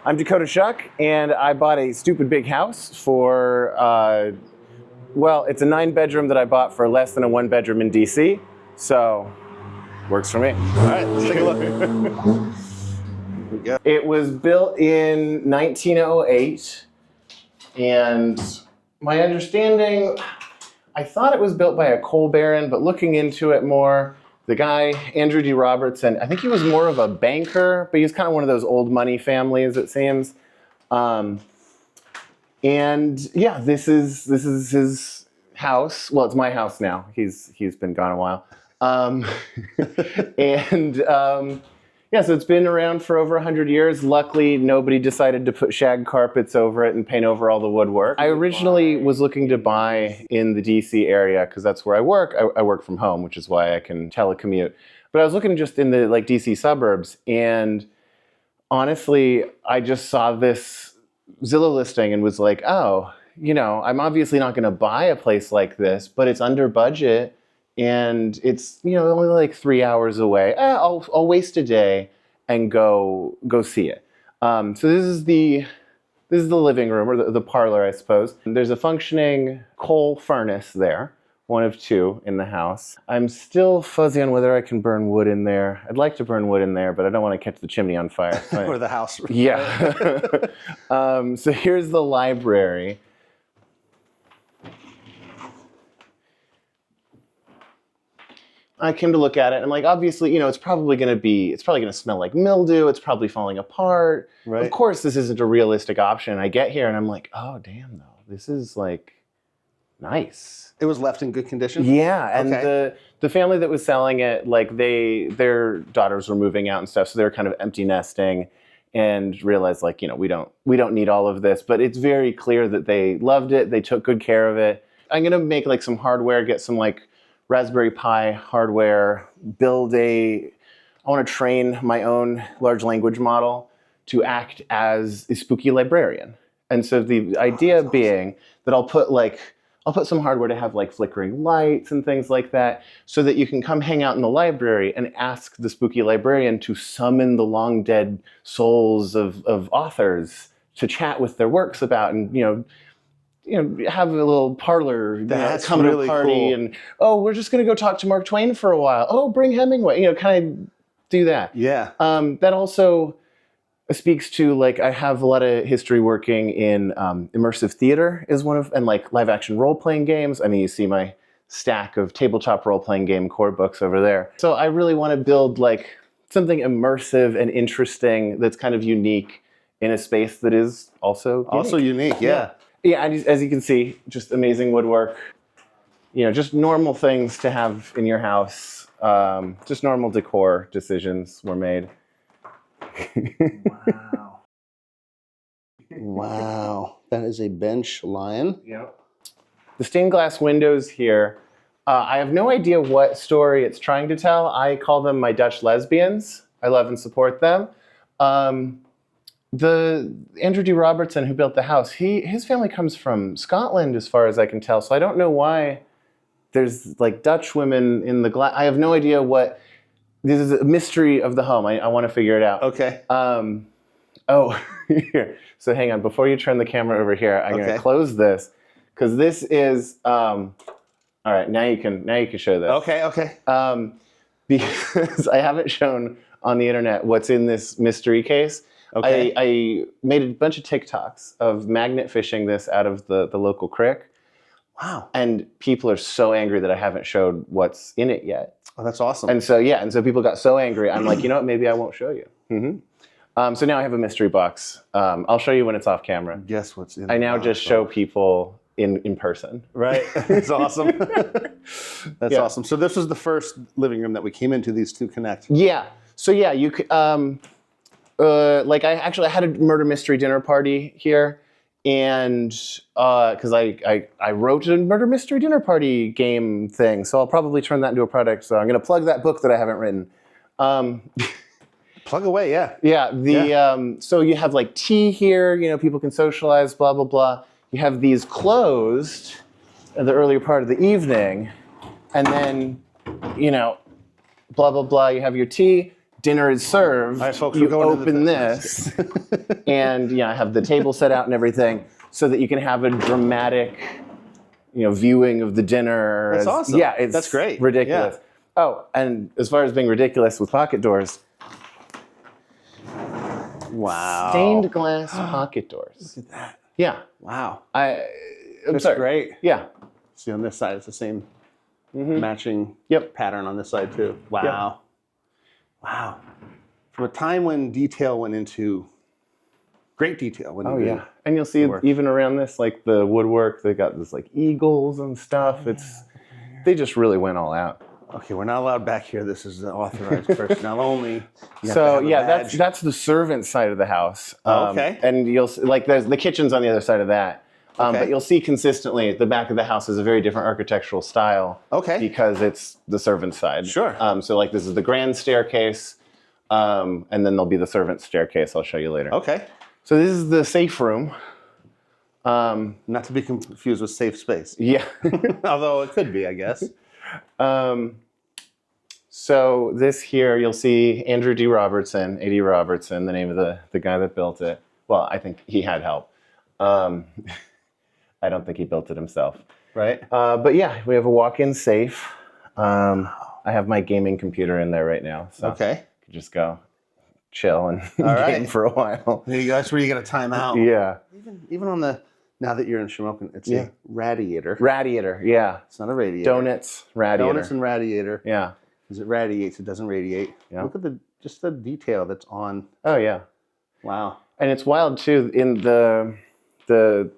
I'm Dakota Schuck, and I bought a stupid big house for, well, it's a 9-bedroom that I bought for less than a 1-bedroom in DC, so works for me. All right, let's take a look. Yeah. It was built in 1908, and my understanding, I thought it was built by a coal baron, but looking into it more, the guy, Andrew D. Robertson, I think he was more of a banker, but he's kind of one of those old money families, it seems. And yeah, this is his house. Well, it's my house now. He's been gone a while. Yeah, so it's been around for over 100 years. Luckily, nobody decided to put shag carpets over it and paint over all the woodwork. I originally was looking to buy in the DC area because that's where I work. I work from home, which is why I can telecommute. But I was looking just in the DC suburbs, and honestly, I just saw this Zillow listing and was like, oh, I'm obviously not going to buy a place like this, but it's under budget. And it's only like 3 hours away. I'll waste a day and go see it. So this is the living room, or the parlor, I suppose. And there's a functioning coal furnace there, one of 2 in the house. I'm still fuzzy on whether I can burn wood in there. I'd like to burn wood in there, but I don't want to catch the chimney on fire. So Or the house. Yeah. So here's the library. I came to look at it, and I'm like, obviously, it's probably going to smell like mildew. It's probably falling apart. Right. Of course, this isn't a realistic option. I get here, and I'm like, oh, damn, though. This is, like, nice. It was left in good condition? Yeah, and okay. the family that was selling it, like, their daughters were moving out and stuff, so they were kind of empty nesting and realized, like, we don't need all of this. But it's very clear that they loved it. They took good care of it. I'm going to make, like, some hardware, get some, like, Raspberry Pi hardware, I want to train my own large language model to act as a spooky librarian. And so the idea being that I'll put some hardware to have like flickering lights and things like that, so that you can come hang out in the library and ask the spooky librarian to summon the long dead souls of authors to chat with their works about, and have a little parlor, come really to a party, cool. And we're just going to go talk to Mark Twain for a while. Oh, bring Hemingway, kind of do that. Yeah. That also speaks to, like, I have a lot of history working in immersive theater and like live action role playing games. I mean, you see my stack of tabletop role playing game core books over there. So I really want to build like something immersive and interesting that's kind of unique in a space that is also unique. Yeah. Yeah, as you can see, just amazing woodwork. Just normal things to have in your house. Just normal decor decisions were made. Wow. Wow. That is a bench lion. Yeah. The stained glass windows here, I have no idea what story it's trying to tell. I call them my Dutch lesbians. I love and support them. The Andrew D. Robertson, who built the house, his family comes from Scotland, as far as I can tell. So I don't know why there's like Dutch women in the glass. I have no idea what. This is a mystery of the home. I want to figure it out. Okay. Here. So hang on. Before you turn the camera over here, I'm going to close this, because this is. All right. Now you can show this. Okay. Because I haven't shown on the internet what's in this mystery case. Okay. I made a bunch of TikToks of magnet fishing this out of the local creek. Wow. And people are so angry that I haven't showed what's in it yet. Oh, that's awesome. And so people got so angry. I'm like, what? Maybe I won't show you. Mm-hmm. So now I have a mystery box. I'll show you when it's off camera. Guess what's in it. I now just show people in person. Right. That's awesome. That's awesome. So this was the first living room that we came into, these two connect. Yeah. So yeah, you could. I had a murder mystery dinner party here, and because I wrote a murder mystery dinner party game thing, so I'll probably turn that into a product. So I'm going to plug that book that I haven't written. Plug away, yeah. Yeah. So you have like tea here. People can socialize. Blah blah blah. You have these closed in the earlier part of the evening, and then blah blah blah. You have your tea. dinner is served, All right, folks, you we're going to open this, and I have the table set out and everything, so that you can have a dramatic, viewing of the dinner. That's awesome. Yeah, That's great. Ridiculous. Yeah. Oh, and as far as being ridiculous with pocket doors, Wow. stained glass pocket doors. Look at that. Yeah. Wow. I'm That's sorry. great. Yeah. See, on this side, it's the same matching Yep. pattern on this side, too. Wow. Wow. From a time when detail went into great detail. When Oh, yeah. And you'll see even around this, like the woodwork, they got this like eagles and stuff. They just really went all out. Okay, we're not allowed back here. This is the authorized personnel only. So yeah, that's the servant side of the house. Okay. And you'll see, like there's the kitchen's on the other side of that. Okay. But you'll see consistently the back of the house is a very different architectural style. Okay. Because it's the servant side. Sure. So like this is the grand staircase, and then there'll be the servant staircase. I'll show you later. Okay. So this is the safe room. Not to be confused with safe space. Yeah. Although it could be, I guess. So this here, you'll see Andrew D. Robertson, A.D. Robertson, the name of the guy that built it. Well, I think he had help. I don't think he built it himself. Right. But yeah, we have a walk-in safe. I have my gaming computer in there right now. So Okay. I could just go chill and right. game for a while. There you go. That's where you get a timeout. Yeah. Even on the, now that you're in Shamokin, it's a radiator. Radiator, yeah. It's not a radiator. Donuts, radiator. Donuts and radiator. Yeah. Because it radiates, it doesn't radiate. Yeah. Look at just the detail that's on. Oh, yeah. Wow. And it's wild, too, in the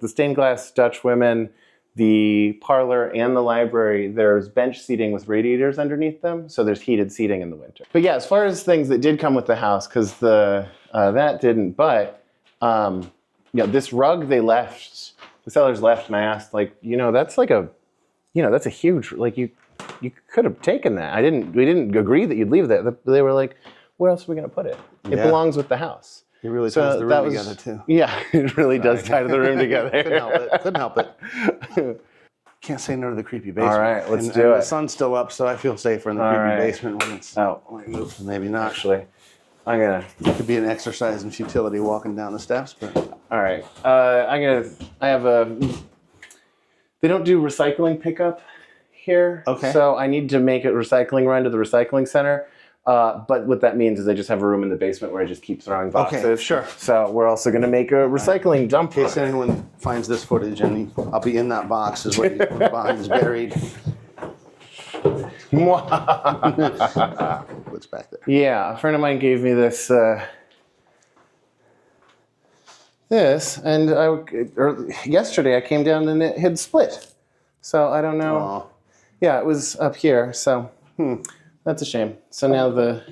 stained glass Dutch women, the parlor and the library, there's bench seating with radiators underneath them, so there's heated seating in the winter. But yeah, as far as things that did come with the house, because that didn't, but this rug they left, the sellers left, and I asked, like, that's like that's a huge, like, you could have taken that. We didn't agree that you'd leave that. They were like, where else are we going to put it? It belongs with the house. It really ties the room together, too. Yeah, it really does tie the room together. Couldn't help it. Can't say no to the creepy basement. All right, let's do and it. The sun's still up, so I feel safer in the creepy basement when it's... Oh, maybe not. Actually, It could be an exercise in futility walking down the steps, but... All right. They don't do recycling pickup here. Okay. So I need to make a recycling run to the recycling center. But what that means is I just have a room in the basement where I just keep throwing boxes. Okay, sure. So we're also going to make a recycling dump. In case anyone finds this footage, and I'll be in that box is what behind is buried. What's back there? Yeah, a friend of mine gave me this, and yesterday I came down and it had split. So I don't know. Aw. Yeah, it was up here. So that's a shame. So now the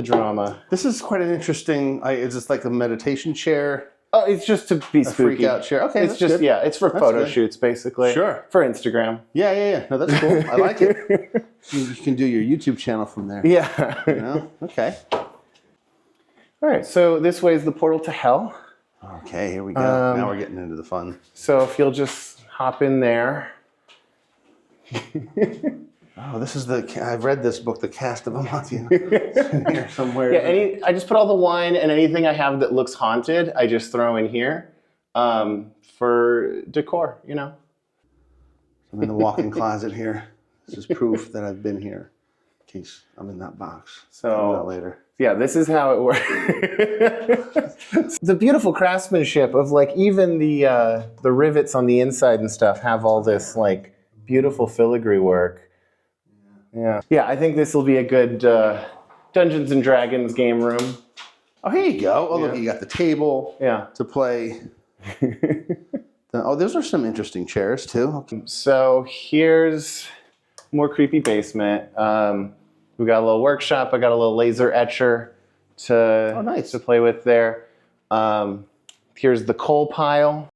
drama. This is quite an interesting. Is this like a meditation chair? Oh, it's just to be spooky. Freak out chair. Okay, it's that's just good. it's for photo good. shoots basically. Sure. For Instagram. Yeah. No, that's cool. I like it. You can do your YouTube channel from there. Yeah. Okay. All right. So this way is the portal to hell. Okay, here we go. Now we're getting into the fun. So if you'll just hop in there. Oh, this is I've read this book, The Cast of Amatya. It's in here somewhere. Yeah, I just put all the wine and anything I have that looks haunted, I just throw in here for decor, I'm in the walk-in closet here. This is proof that I've been here. In case I'm in that box. So comes out later. Yeah, this is how it works. The beautiful craftsmanship of like even the rivets on the inside and stuff have all this like beautiful filigree work. Yeah, I think this will be a good Dungeons and Dragons game room. Oh, here you go. Oh, look, you got the table to play. Those are some interesting chairs, too. Okay. So here's more creepy basement. We got a little workshop. I got a little laser etcher to play with there. Here's the coal pile.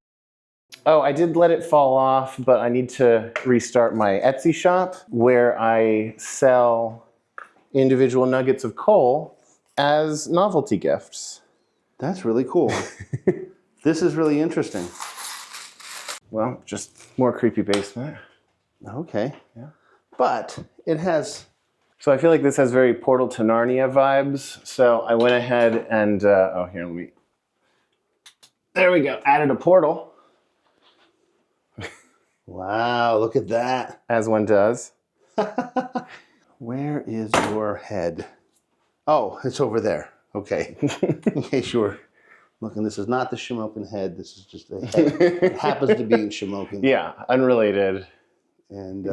Oh, I did let it fall off, but I need to restart my Etsy shop where I sell individual nuggets of coal as novelty gifts. That's really cool. This is really interesting. Well, just more creepy basement. Okay. Yeah. But it has So I feel like this has very Portal to Narnia vibes. So I went ahead and, oh, here, there we go. Added a portal. Wow, look at that. As one does. Where is your head? Oh, it's over there. Okay. In case you were looking, this is not the Shamokin head. This is just a head. It happens to be in Shamokin. Yeah, unrelated. And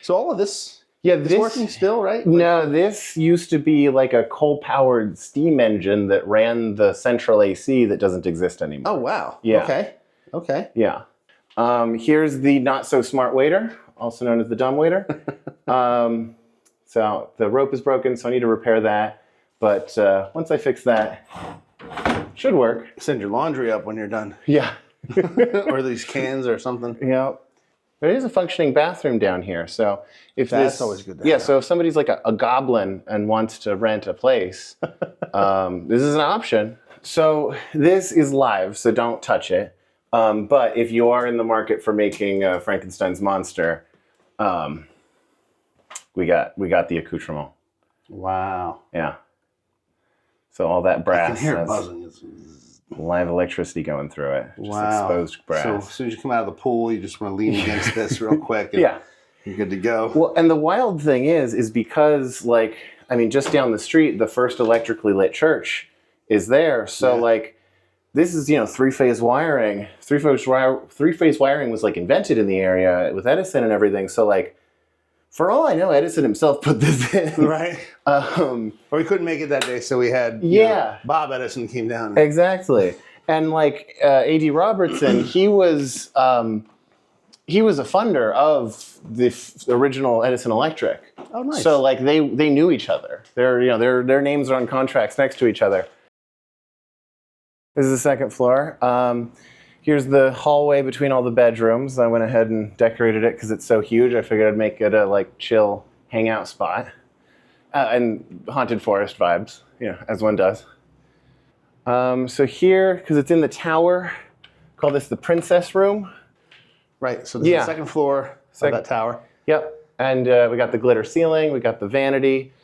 so all of this Yeah, is working still, right? No, this used to be like a coal-powered steam engine that ran the central AC that doesn't exist anymore. Oh, wow. Yeah. Okay. Okay. Yeah. Here's the not-so-smart waiter, also known as the dumb waiter. So the rope is broken, so I need to repair that. But once I fix that, should work. Send your laundry up when you're done. Yeah. Or these cans or something. Yeah. There is a functioning bathroom down here, so if that's always good to yeah, have. so if somebody's like a goblin and wants to rent a place, this is an option. So this is live, so don't touch it. But if you are in the market for making Frankenstein's monster, we got the accoutrement. Wow. Yeah. So all that brass, I can hear it buzzing. live electricity going through it. Just Wow. exposed brass. So as soon as you come out of the pool, you just want to lean against this real quick. And yeah. You're good to go. Well, and the wild thing is because, like, I mean, just down the street, the first electrically lit church is there. So, like, this is, three-phase wiring. Three-phase wiring was, like, invented in the area with Edison and everything. So, like, for all I know, Edison himself put this in. Right. Or we couldn't make it that day, so we had Bob Edison came down. Exactly. And like A.D. Robertson, he was a funder of the original Edison Electric. Oh, nice. So like they knew each other. Their names are on contracts next to each other. This is the second floor. Here's the hallway between all the bedrooms. I went ahead and decorated it because it's so huge. I figured I'd make it a like chill hangout spot. And haunted forest vibes, as one does. So here, because it's in the tower, call this the princess room. Right, so this is the second floor of that tower. Yep, and we got the glitter ceiling, we got the vanity.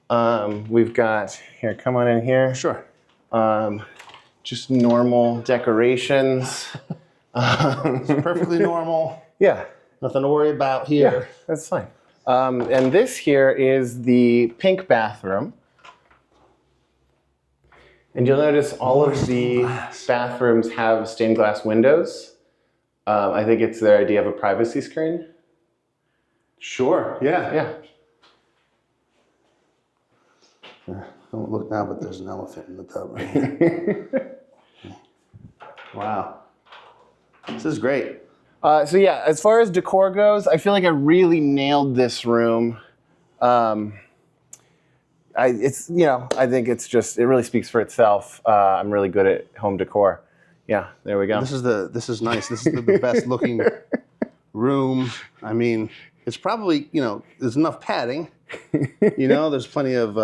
We've got, here, come on in here. Sure. Just normal decorations. Perfectly normal. Yeah. Nothing to worry about here. Yeah, that's fine. And this here is the pink bathroom. And you'll notice all of the bathrooms have stained glass windows. I think it's their idea of a privacy screen. Sure, yeah. Yeah. Don't look now, but there's an elephant in the tub right here. Wow. This is great. So yeah, as far as decor goes, I feel like I really nailed this room. I think it's just, it really speaks for itself. I'm really good at home decor. Yeah, there we go. This is nice. This is the best looking room. I mean, it's probably, there's enough padding. There's plenty of,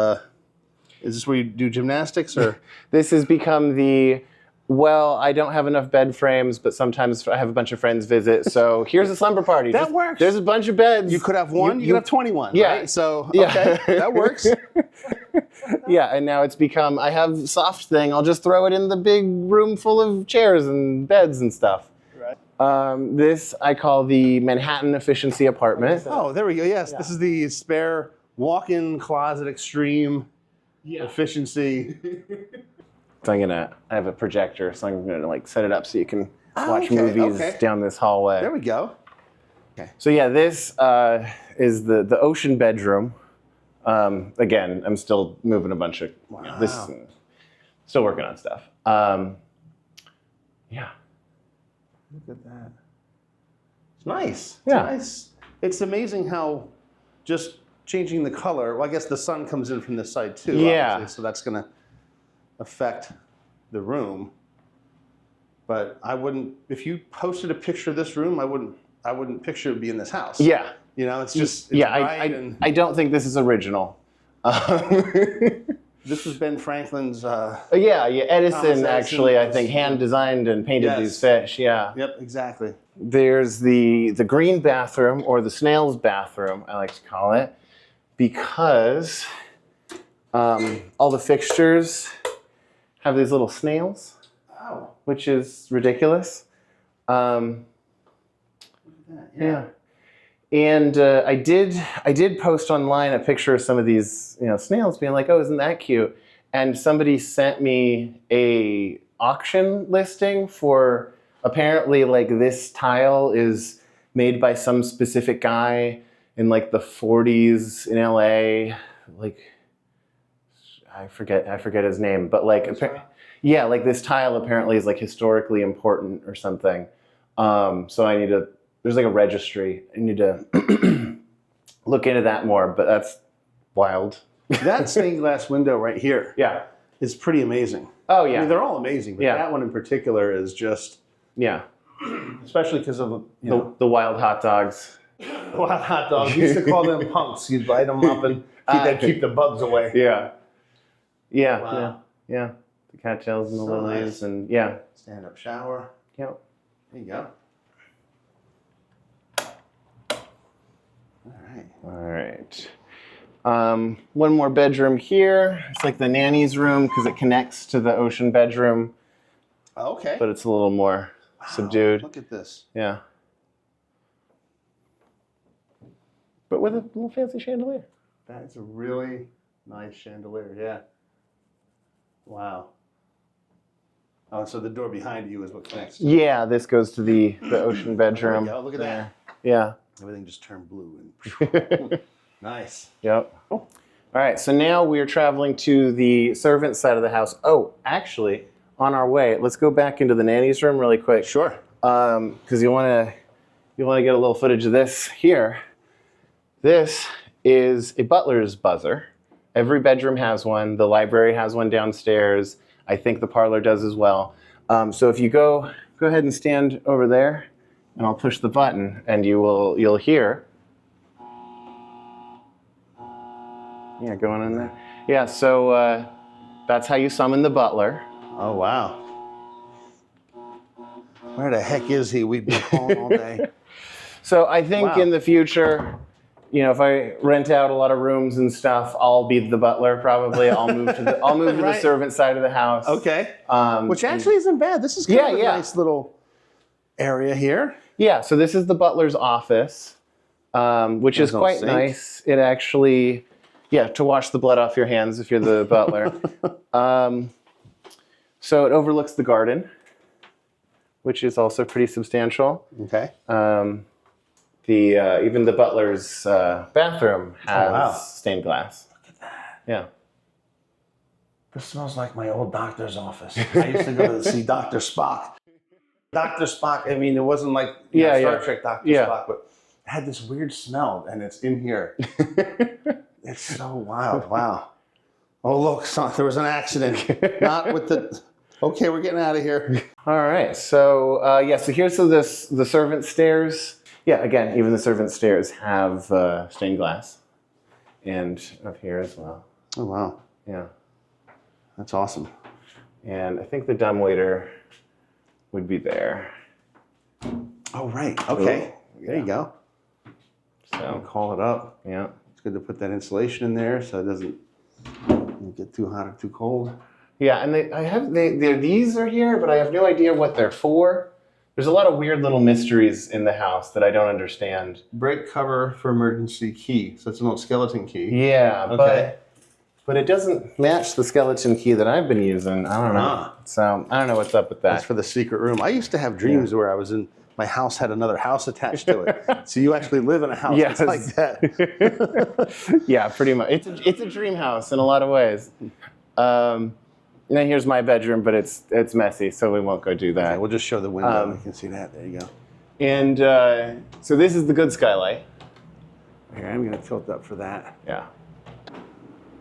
is this where you do gymnastics or? This has become I don't have enough bed frames, but sometimes I have a bunch of friends visit. So here's a slumber party. That works. There's a bunch of beds. You could have one, you could have 21, yeah. right? So, okay, that works. Yeah, and now it's become, I have soft thing, I'll just throw it in the big room full of chairs and beds and stuff. Right. This I call the Manhattan Efficiency Apartment. Oh, there we go, yes. Yeah. This is the spare walk-in closet extreme efficiency. So I have a projector, so I'm gonna set it up so you can watch movies down this hallway. There we go. Okay. So yeah, this is the ocean bedroom. Again, I'm still moving a bunch of still working on stuff. Yeah. Look at that. It's nice. It's yeah. nice. It's amazing how just changing the color. Well, I guess the sun comes in from this side too. Yeah. Obviously, so that's gonna affect the room. But I wouldn't, if you posted a picture of this room, I wouldn't picture it being in this house. Yeah. It's just I don't think this is original. This has Ben Franklin's. Edison actually, I think, hand designed and painted these fish. Yeah. Yep, exactly. There's the green bathroom, or the snail's bathroom, I like to call it. because all the fixtures have these little snails, which is ridiculous. Yeah. And I did post online a picture of some of these, snails, being like, "Oh, isn't that cute?" And somebody sent me a auction listing for, apparently, like, this tile is made by some specific guy in like the 40s in LA. Like, I forget his name, but like, yeah, like this tile apparently is like historically important or something. So there's like a registry. I need to look into that more, but that's wild. That stained glass window right here, Yeah. is pretty amazing. Oh yeah. I mean, they're all amazing, but Yeah. that one in particular is just, Yeah. especially because of The wild hot dogs. wild hot dogs. We used to call them punks. You'd light them up and keep the bugs away. Yeah. Yeah. Wow. Yeah. The cattails and the So lilies nice. and yeah. Stand up shower. Yeah. There you go. All right. All right. One more bedroom here. It's like the nanny's room because it connects to the ocean bedroom, Okay. but it's a little more subdued. Look at this. Yeah. But with a little fancy chandelier. That's a really nice chandelier. Yeah. Wow. Oh, so the door behind you is what connects. Yeah, this goes to the ocean bedroom. There we go. Look at that. Yeah. Everything just turned blue. And nice. Yep. All right, so now we're traveling to the servant side of the house. Oh, actually, on our way, let's go back into the nanny's room really quick. Sure. Because you want to get a little footage of this here. This is a butler's buzzer. Every bedroom has one. The library has one downstairs. I think the parlor does as well. So if you go ahead and stand over there, and I'll push the button, and you'll hear. Yeah, going in there. Yeah, so that's how you summon the butler. Oh, wow. Where the heck is he? We've been calling all day. So I think Wow. in the future, if I rent out a lot of rooms and stuff, I'll be the butler probably. I'll move to the Right. servant side of the house. Okay. Which actually isn't bad. This is kind of a nice little area here. Yeah, so this is the butler's office, which is no quite sink. nice. It actually, to wash the blood off your hands if you're the butler. So it overlooks the garden, which is also pretty substantial. Okay. Even the butler's bathroom has wow. stained glass. Look at that. Yeah. This smells like my old doctor's office. I used to go to see Dr. Spock. Dr. Spock, I mean, it wasn't like Star Trek Dr. Spock, but it had this weird smell, and it's in here. It's so wild. Wow. Oh, look, son, there was an accident. Not with the... Okay, we're getting out of here. All right. So, so here's the servant stairs. Yeah, again, even the servant stairs have stained glass. And up here as well. Oh, wow. Yeah. That's awesome. And I think the dumbwaiter would be there. Oh, right. Okay. Ooh, There you go. So, Call it up. yeah. It's good to put that insulation in there so it doesn't get too hot or too cold. Yeah, and these are here, but I have no idea what they're for. There's a lot of weird little mysteries in the house that I don't understand. Break cover for emergency key. So it's an old skeleton key. Yeah, Okay. but it doesn't match the skeleton key that I've been using. I don't know. Ah. So I don't know what's up with that. That's for the secret room. I used to have dreams where I was in, my house had another house attached to it. So you actually live in a house Yes. that's like that. Yeah, pretty much. It's a dream house in a lot of ways. Now here's my bedroom, but it's messy, so we won't go do that. Okay, we'll just show the window. You can see that. There you go. And so this is the good skylight. Here, I'm going to tilt up for that. Yeah.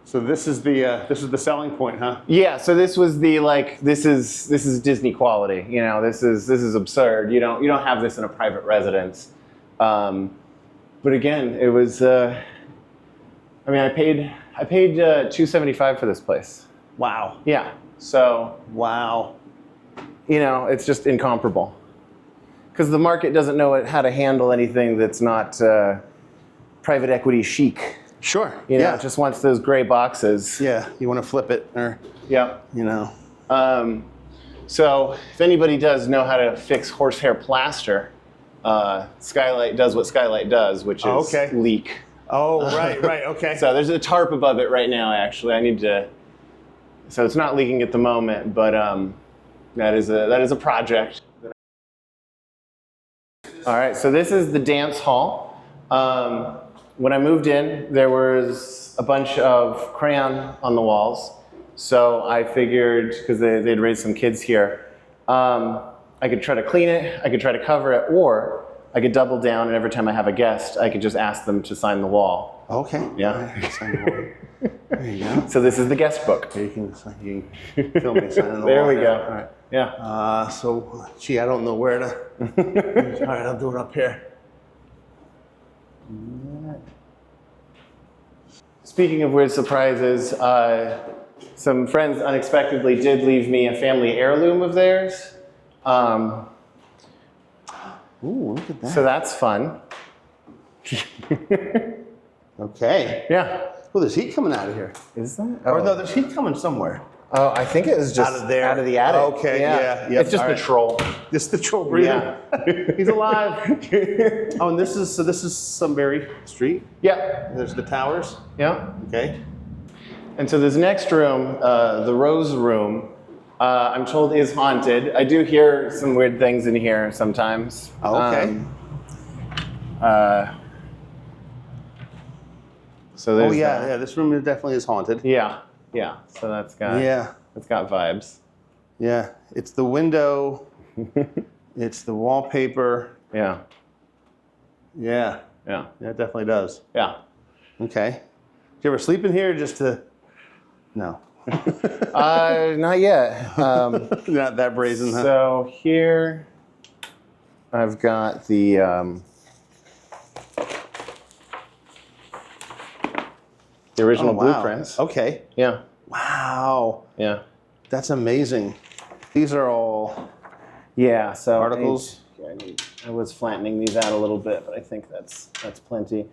So this is the selling point, huh? Yeah. So this was this is Disney quality. This is absurd. You don't have this in a private residence. But again, it was. I paid $275 for this place. Wow. Yeah. So Wow. it's just incomparable. Because the market doesn't know how to handle anything that's not private equity chic. Sure. You know, yeah. it just wants those gray boxes. Yeah. You want to flip it, or Yeah. you know. So if anybody does know how to fix horsehair plaster, Skylight does what Skylight does, which is leak. Oh, right. Okay. So there's a tarp above it right now, actually. I need to, so it's not leaking at the moment, but that is a project. All right, so this is the dance hall. When I moved in, there was a bunch of crayon on the walls. So I figured, because they'd raised some kids here, I could try to clean it, I could try to cover it, or I could double down, and every time I have a guest, I could just ask them to sign the wall. Okay. Yeah. Sign the wall. There you go. So this is the guest book. You can film me signing the There wall. we go. All right. Yeah. So, gee, I don't know where to. All right, I'll do it up here. Speaking of weird surprises, some friends unexpectedly did leave me a family heirloom of theirs. Ooh, look at that. So that's fun. Okay. Yeah. Well, there's heat coming out of here. Is that? Or no, there's heat coming somewhere. Oh, I think it was just Out of there. out of the attic. Okay, yeah. It's just All the right. troll. This is the troll breathing. Yeah. He's alive. Oh, and this is Sunbury Street. Yeah. There's the towers. Yeah. Okay. And so this next room, the Rose Room, I'm told is haunted. I do hear some weird things in here sometimes. Oh, okay. So there's yeah. This room definitely is haunted. Yeah. So that's got it's got vibes. Yeah. It's the window. It's the wallpaper. Yeah. Yeah. Yeah. Yeah, it definitely does. Yeah. Okay. Did you ever sleep in here just to? No. Not yet. Not that brazen, huh? So here I've got the original blueprints. Okay. Yeah. Wow. Yeah. That's amazing. These are all Yeah. So articles. I was flattening these out a little bit, but I think that's plenty.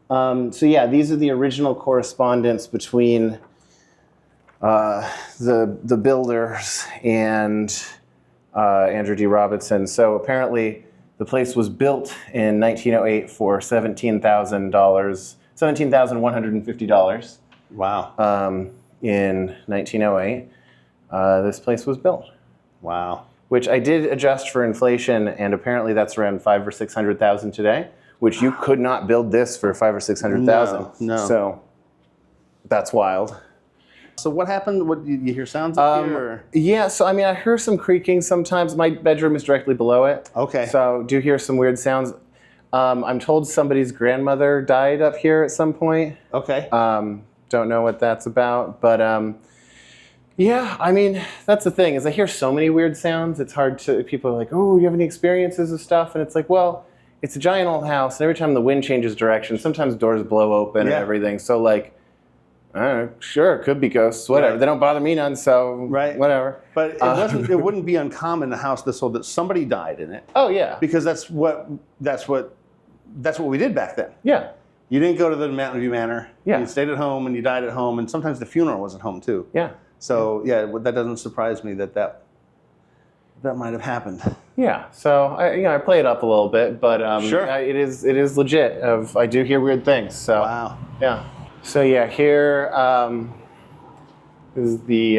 So yeah, these are the original correspondence between the builders and Andrew D. Robinson. So apparently the place was built in 1908 for $17,150. Wow. In 1908, this place was built. Wow. Which I did adjust for inflation, and apparently that's around $500,000 or $600,000 today. Which you could not build this for $500,000 or $600,000. No. So that's wild. So what happened? What you hear sounds up here? Or? Yeah, so I mean, I hear some creaking sometimes. My bedroom is directly below it. Okay. So do hear some weird sounds. I'm told somebody's grandmother died up here at some point. Okay. Don't know what that's about, but yeah, I mean, that's the thing is I hear so many weird sounds. It's hard to, people are like, oh, you have any experiences of stuff? And it's like, well, it's a giant old house, and every time the wind changes direction, sometimes doors blow open and everything. So like, I don't know, sure, it could be ghosts, whatever. Right. They don't bother me none, so whatever. But it wouldn't be uncommon in a house this old that somebody died in it. Oh yeah. Because that's what we did back then. Yeah. You didn't go to the Mountain View Manor. Yeah. You stayed at home and you died at home, and sometimes the funeral wasn't home too. Yeah. So that doesn't surprise me that might have happened. Yeah. So I play it up a little bit, but Sure. it is legit. I do hear weird things. So Wow. yeah. So yeah, here is the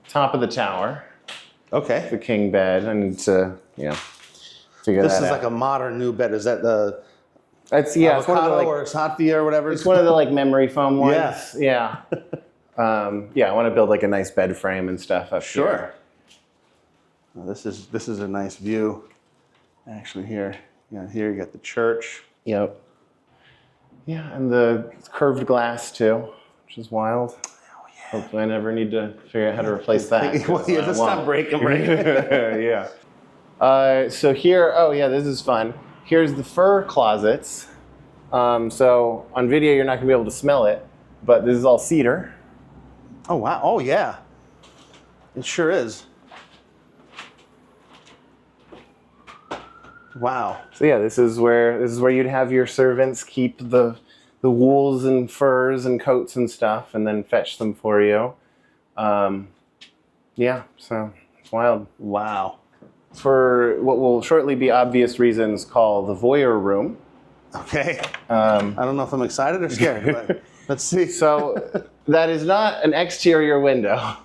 top of the tower. Okay. The king bed. I need to figure This that is out. like a modern new bed. Is that the It's one of the avocado or Satya or whatever? it's one of the like memory foam ones. Yes. Yeah. I want to build like a nice bed frame and stuff up here. Sure. Well, this is a nice view. Actually, here you got the church. Yep. Yeah, and the curved glass too, which is wild. Oh yeah. Hopefully, I never need to figure out how to replace that. Well, yeah, let's not break them, right? Yeah. So here, this is fun. Here's the fur closets. So on video, you're not gonna be able to smell it, but this is all cedar. Oh wow! Oh yeah, it sure is. Wow. So yeah, this is where you'd have your servants keep the wools and furs and coats and stuff, and then fetch them for you. Yeah, so it's wild. Wow. For what will shortly be obvious reasons, call the voyeur room. Okay. I don't know if I'm excited or scared, but let's see. So that is not an exterior window,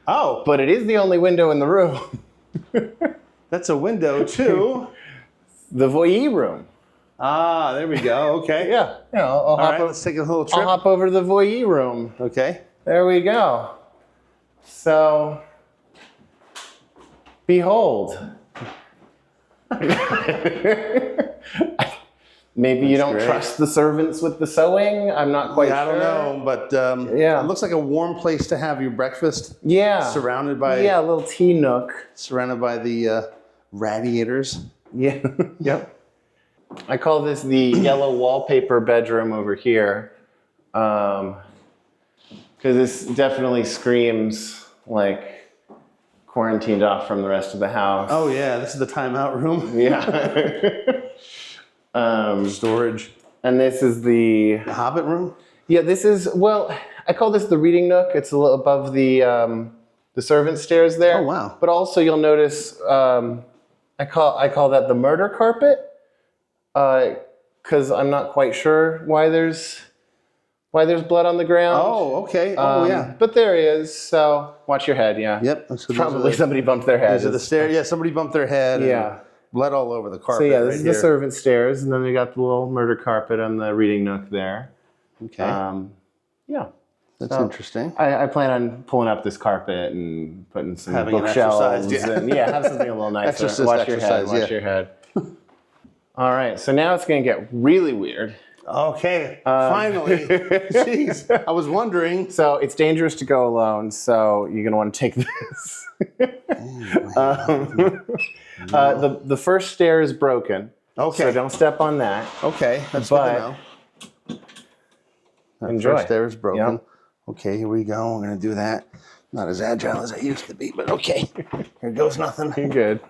Oh, but it is the only window in the room. that's a window to. The voyeur room. Ah, there we go. Okay. Yeah. I'll All hop right, let's take a little trip. I'll hop over to the voyeur room. Okay. There we go. So, behold. Maybe you don't great. trust the servants with the sewing. I'm not quite sure. I don't know, but Yeah. it looks like a warm place to have your breakfast. Yeah. Surrounded by a little tea nook. surrounded by the radiators. Yeah. Yep. I call this the yellow wallpaper bedroom over here, because this definitely screams like quarantined off from the rest of the house. Oh yeah, this is the timeout room. Yeah. Storage. And this is the Hobbit room. Yeah, this is, well, I call this the reading nook. It's a little above the servant stairs there. Oh wow. But also you'll notice I call that the murder carpet, because I'm not quite sure why there's blood on the ground. Oh, okay. Oh yeah. But there is. So watch your head. Yeah. Yep. So Probably somebody bumped their head. These are the stairs. Yeah, somebody bumped their head. Yeah. And blood all over the So carpet. yeah, this is right the servant stairs, and then we got the little murder carpet on the reading nook there. Okay. Yeah. That's so interesting. I plan on pulling up this carpet and putting some Having an bookshelves exercise, and have something a little nicer. Exorcist Watch your head. exercise, Watch your head. All right, so now it's going to get really weird. Okay. Finally. Jeez. I was wondering. So it's dangerous to go alone, so you're going to want to take this. The first stair is broken. Okay. So don't step on that. Okay. That's good to know. Enjoy. First stair is broken. Yep. Okay, here we go. We're going to do that. Not as agile as I used to be, but okay. Here goes nothing. You're good.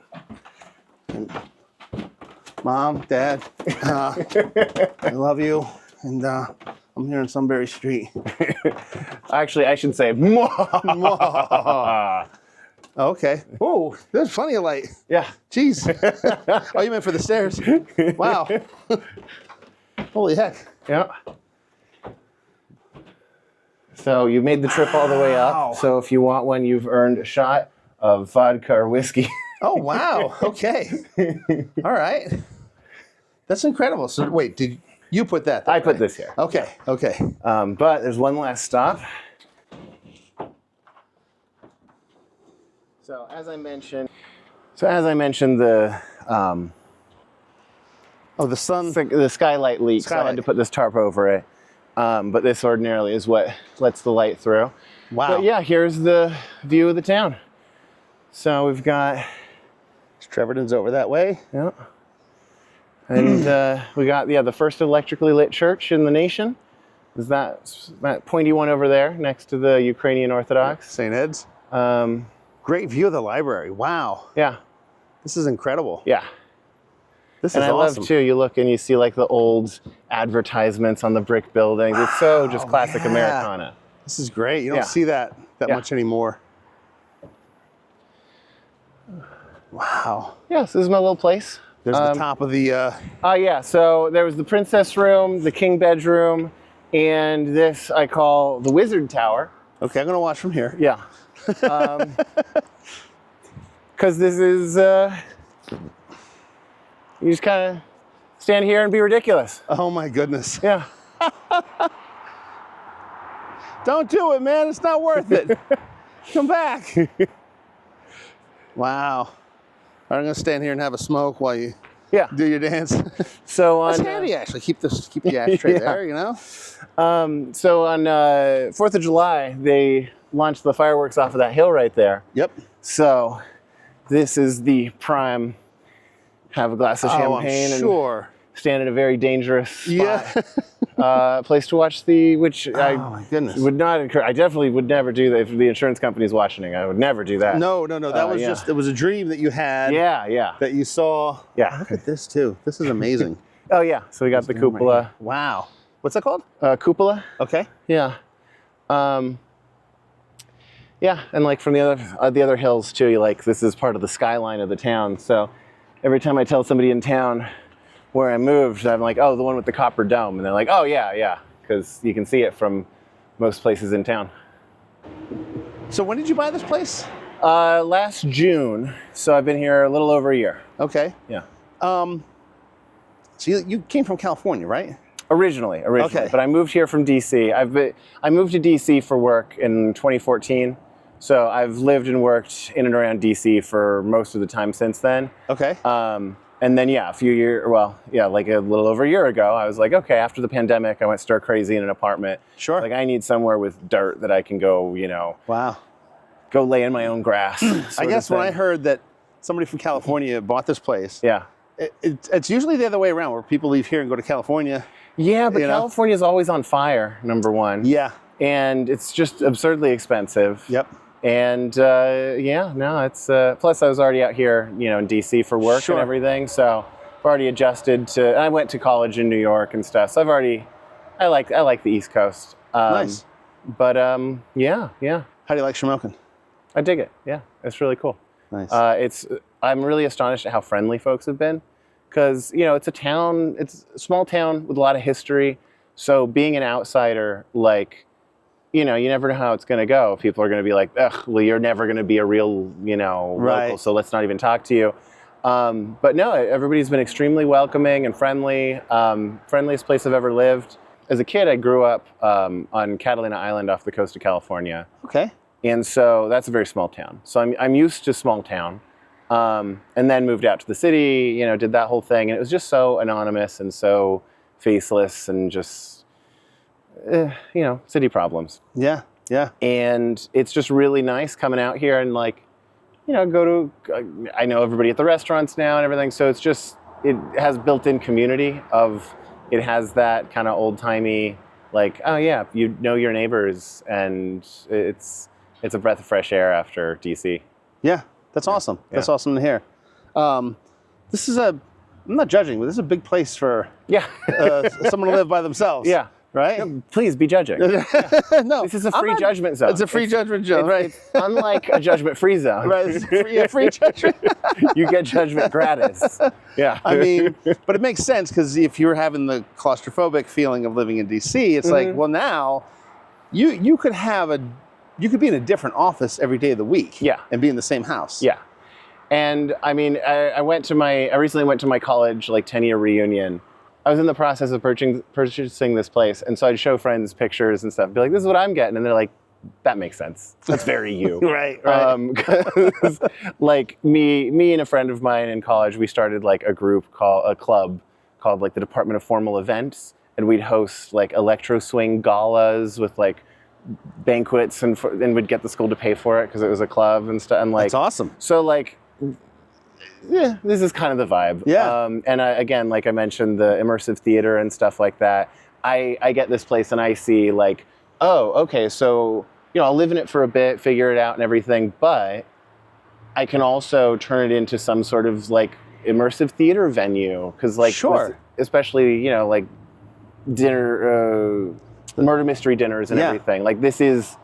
Mom, Dad, I love you. And I'm here on Sunbury Street. Actually, I should say, Okay. Oh, there's plenty of light. yeah. Jeez. Oh, you meant for the stairs? Wow. Holy heck. Yeah. So you made the trip all the way Wow. up. So if you want one, you've earned a shot of vodka or whiskey. Oh, wow. Okay. All right. That's incredible. So wait, did you put that there? I put right? this here. Okay. Okay. But there's one last stop. So as I mentioned, the Oh, the sun. the skylight leaks. So I had to put this tarp over it. But this ordinarily is what lets the light through. Wow. But yeah, here's the view of the town. So we've got Trevorton's over that way. yeah. And we got the first electrically lit church in the nation. Is that pointy one over there next to the Ukrainian Orthodox? St. Ed's. Um, Great view of the library. Wow. yeah, This is incredible. yeah. This And is I awesome. love too. You look and you see like the old advertisements on the brick buildings. It's so just classic yeah. Americana. This is great. You don't Yeah. see that Yeah. much anymore. Wow. Yeah, so this is my little place. There's the top of the. Yeah, so there was the princess room, the king bedroom, and this I call the wizard tower. Okay, I'm gonna watch from here. Yeah. Because this is, you just kind of stand here and be ridiculous. Oh my goodness. Yeah. Don't do it, man. It's not worth it. Come back. Wow. I'm gonna stand here and have a smoke while you Yeah. do your dance. So on, That's handy, actually. Keep the ashtray Yeah. there, you know. So on 4th of July, they launched the fireworks off of that hill right there. Yep. So this is the prime. Have a glass of champagne I'm sure. and stand in a very dangerous spot. Yeah. place to watch which Oh I my goodness. would not encourage. I definitely would never do that if the insurance company's watching. I would never do that. No. That was yeah. just, it was a dream that you had. Yeah. That you saw. Yeah. Look at this too. This is amazing. Oh yeah. So we got the cupola. Wow. What's that called? Cupola. Okay. Yeah. Yeah, and like from the other hills too, you like this is part of the skyline of the town. So every time I tell somebody in town where I moved, I'm like, oh, the one with the copper dome, and they're like, oh yeah, because you can see it from most places in town. So when did you buy this place? Last June, so I've been here a little over a year. Okay. Yeah. So you came from California, right? Originally, Okay. but I moved here from DC. I moved to DC for work in 2014. So I've lived and worked in and around DC for most of the time since then. Okay. And then like a little over a year ago, I was like, okay, after the pandemic, I went stir crazy in an apartment. Sure. Like I need somewhere with dirt that I can go, Wow. go lay in my own grass. I guess when I heard that somebody from California bought this place, Yeah. it's usually the other way around, where people leave here and go to California. Yeah, but You know? California is always on fire, number one. Yeah. And it's just absurdly expensive. Yep. And it's plus I was already out here, in DC for work Sure. and everything. So I've already adjusted to. I went to college in New York and stuff. So I like the East Coast. Nice. But yeah. How do you like Shamokin? I dig it. Yeah, it's really cool. Nice. I'm really astonished at how friendly folks have been, because it's a small town with a lot of history. So being an outsider, like, you never know how it's going to go. People are going to be like, ugh, well, you're never going to be a real, Right. local, so let's not even talk to you. But no, everybody's been extremely welcoming and friendly. Friendliest place I've ever lived. As a kid, I grew up on Catalina Island off the coast of California. Okay. And so that's a very small town. So I'm used to small town. And then moved out to the city, did that whole thing. And it was just so anonymous and so faceless and just, city problems. Yeah. Yeah. And it's just really nice coming out here and I know everybody at the restaurants now and everything. So it has built-in community it has that kind of old-timey, like, oh yeah, you know your neighbors, and it's a breath of fresh air after DC. Yeah. That's awesome. Yeah. That's awesome to hear. This is I'm not judging, but this is a big place for someone to live by themselves. Yeah. Right? Please be judging. No. This is a free judgment zone. It's a free judgment zone, right? It's unlike a judgment-free zone. Right. It's free judgment. You get judgment gratis. Yeah. I mean, but it makes sense, because if you're having the claustrophobic feeling of living in DC, it's like, well, now you could be in a different office every day of the week. Yeah. And be in the same house. Yeah. And I mean, I recently went to my college 10-year reunion. I was in the process of purchasing this place, and so I'd show friends pictures and stuff, be like, this is what I'm getting, and they're like, that makes sense. That's very you. Right. 'Cause, me and a friend of mine in college, we started a club called the Department of Formal Events, and we'd host electro swing galas with banquets, and we'd get the school to pay for it because it was a club and stuff. And That's awesome. So yeah, this is kind of the vibe. Yeah. And again, like I mentioned, the immersive theater and stuff like that. I get this place and I see oh, okay, so I'll live in it for a bit, figure it out and everything, but I can also turn it into some sort of immersive theater venue, because Sure. especially dinner, murder mystery dinners and everything. This is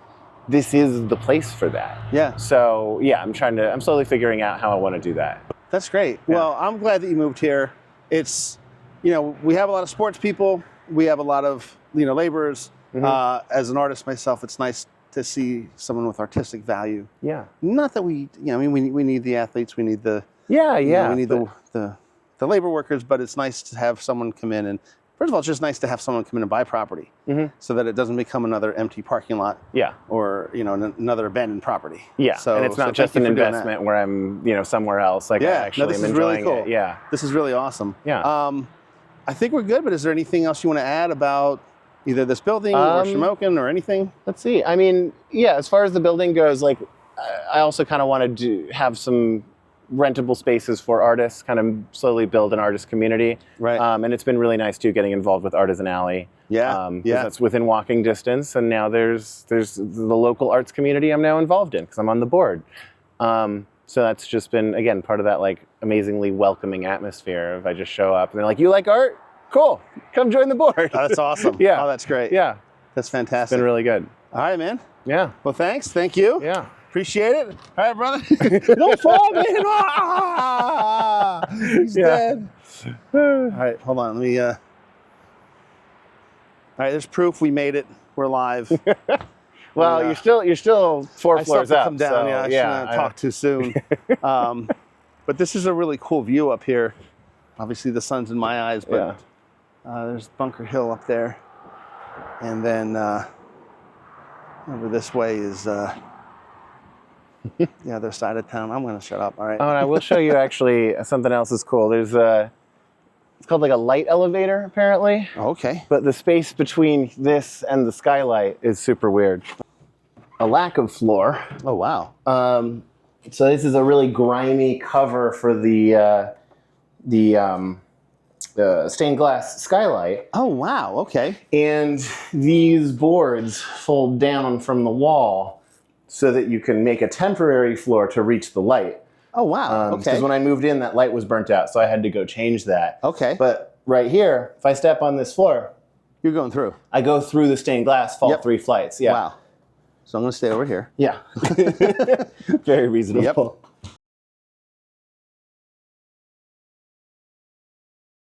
the place for that. Yeah. So yeah, I'm slowly figuring out how I want to do that. That's great. Yeah. Well, I'm glad that you moved here. It's, we have a lot of sports people. We have a lot of, laborers. Mm-hmm. As an artist myself, it's nice to see someone with artistic value. Yeah. Not that we need the athletes, we need the we need the labor workers, but it's nice to have someone come in and, first of all, it's just nice to have someone come in and buy property, so that it doesn't become another empty parking lot. Yeah. Or another abandoned property. Yeah. So and it's not just an investment where I'm somewhere else. I actually this am is enjoying really cool. it. Yeah. This is really awesome. Yeah. I think we're good, but is there anything else you want to add about either this building or Shamokin or anything? Let's see. I mean, yeah, as far as the building goes, I also kind of wanted to have some rentable spaces for artists, kind of slowly build an artist community. Right. And it's been really nice too, getting involved with Artisan Alley. Yeah. 'Cause that's within walking distance, and now there's the local arts community I'm now involved in because I'm on the board. So that's just been, again, part of that like amazingly welcoming atmosphere of I just show up and they're like, you like art? Cool, come join the board. Oh, that's awesome. Yeah. Oh, that's great. Yeah, That's it's fantastic. been really good. All right, man. Yeah, Well, thanks. Thank you. yeah. Appreciate it. All right, brother. Don't fall, man. Ah! He's dead. All right, hold on. Let me. All right, there's proof we made it. We're live. Well, Yeah. you're still four I still have floors to up. come down. So, Yeah, I shouldn't have talked too soon. But this is a really cool view up here. Obviously, the sun's in my eyes, but there's Bunker Hill up there, and then over this way is the other side of town. I'm going to shut up. All right. Oh, and I will show you actually something else is cool. There's it's called like a light elevator apparently, Okay. but the space between this and the skylight is super weird. A lack of floor. Oh wow. So this is a really grimy cover for the stained glass skylight, Oh wow. Okay. and these boards fold down from the wall so that you can make a temporary floor to reach the light. Oh wow. Okay. Because when I moved in, that light was burnt out, so I had to go change that. Okay. But right here, if I step on this floor, You're going through. I go through the stained glass, fall Yep. 3 flights. Yeah. Wow. So I'm going to stay over here. Yeah. Very reasonable. Yep.